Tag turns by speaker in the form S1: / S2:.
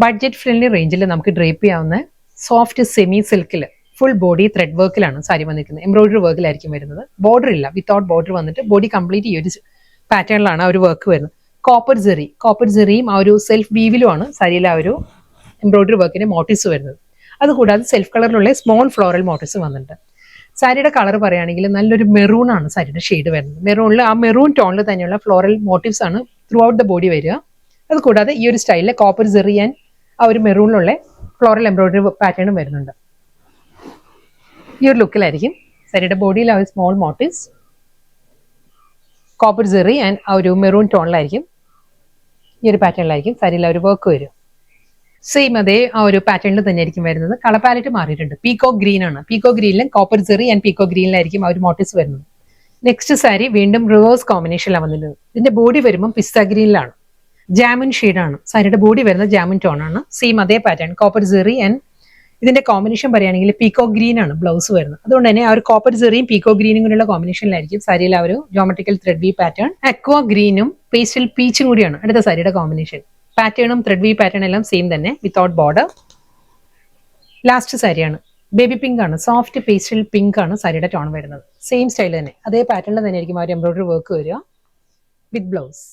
S1: Budget friendly റേഞ്ചിൽ നമുക്ക് drape ചെയ്യാവുന്ന സോഫ്റ്റ് സെമി സിൽക്കിൽ ഫുൾ ബോഡി ത്രെഡ് വർക്കിലാണ് സാരി വന്നിരിക്കുന്നത്. എംബ്രോയിഡറി വർക്കിലായിരിക്കും വരുന്നത്. ബോർഡർ ഇല്ല, വിത്തൗട്ട് ബോർഡർ വന്നിട്ട് ബോഡി കംപ്ലീറ്റ് ഈ ഒരു പാറ്റേണിലാണ് ആ ഒരു വർക്ക് വരുന്നത്. കോപ്പർ ജെറിയും ആ ഒരു സെൽഫ് വീവിലുമാണ് സാരിയിലെ ആ ഒരു എംബ്രോയിഡറി വർക്കിന്റെ മോട്ടീവ്സ് വരുന്നത്. അതുകൂടാതെ സെൽഫ് കളറിലുള്ള സ്മോൾ ഫ്ലോറൽ മോട്ടീവ്സ് വന്നിട്ടുണ്ട്. സാരിയുടെ കളർ പറയുകയാണെങ്കിൽ നല്ലൊരു മെറൂൺ ആണ് സാരിയുടെ ഷെയ്ഡ് വരുന്നത്. മെറൂണിൽ ആ മെറൂൺ ടോണിൽ തന്നെയുള്ള ഫ്ലോറൽ മോട്ടീവ്സ് ആണ് ത്രൂ ഔട്ട് ദ ബോഡി വരിക. അതുകൂടാതെ ഈ ഒരു സ്റ്റൈലിൽ കോപ്പർ ജെറി ആൻഡ് ആ ഒരു മെറൂണിലുള്ള ഫ്ലോറൽ എംബ്രോയിഡറി പാറ്റേണും വരുന്നുണ്ട്. ഈ ഒരു ലുക്കിലായിരിക്കും സാരിയുടെ ബോഡിയിൽ ആ ഒരു small motifs copper Jerry and ആ ഒരു മെറൂൺ ടോണിലായിരിക്കും, ഈ ഒരു പാറ്റേണിലായിരിക്കും സാരിയിൽ ആ ഒരു വർക്ക് വരും. സെയിം അതേ ആ ഒരു പാറ്റേണിൽ തന്നെ ആയിരിക്കും വരുന്നത്. കളർ പാലറ്റ് മാറിയിട്ടുണ്ട്. പീക്കോ ഗ്രീൻ ആണ്. പീക്കോ ഗ്രീനിലും കോപ്പർ ജെറി ആൻഡ് പീക്കോ ഗ്രീനിലായിരിക്കും ആ ഒരു മോട്ടീവ്സ് വരുന്നത്. നെക്സ്റ്റ് സാരി വീണ്ടും റിവേഴ്സ് കോമ്പിനേഷനിലാണ് വന്നിട്ടുള്ളത്. ഇതിന്റെ ബോഡി വരുമ്പോൾ പിസ്ത ഗ്രീനിലാണ്. ജാമുൻ ഷെയ്ഡാണ് സാരിയുടെ ബോഡി വരുന്നത്. ജാമുൻ ടോൺ ആണ്. സെയിം അതേ പാറ്റേൺ കോപ്പർ ജെറി ആൻഡ് ഇതിന്റെ കോമ്പിനേഷൻ പറയുകയാണെങ്കിൽ പീക്കോ ഗ്രീൻ ആണ് ബ്ലൗസ് വരുന്നത്. അതുകൊണ്ട് തന്നെ ആ ഒരു കോപ്പർ ജെറിയും പീക്കോ ഗ്രീനും കൂടിയുള്ള കോമ്പിനേഷനിലായിരിക്കും സാരിയിൽ ആ ഒരു ജോമെട്രിക്കൽ ത്രെഡ് വി പാറ്റേൺ. അക്വാ ഗ്രീനും പേസ്റ്റൽ പീച്ചും കൂടിയാണ് അടുത്ത സാരിയുടെ കോമ്പിനേഷൻ. പാറ്റേണും ത്രെഡ് വി പാറ്റേൺ എല്ലാം സെയിം തന്നെ, വിത്തൗട്ട് ബോർഡർ. ലാസ്റ്റ് സാരിയാണ് ബേബി പിങ്ക് ആണ്. സോഫ്റ്റ് പേസ്റ്റൽ പിങ്ക് ആണ് സാരിയുടെ ടോൺ വരുന്നത്. സെയിം സ്റ്റൈൽ തന്നെ, അതേ പാറ്റേണിൽ തന്നെ ആയിരിക്കും ആ ഒരു എംബ്രോയിഡറി വർക്ക് വരിക വിത്ത് ബ്ലൗസ്.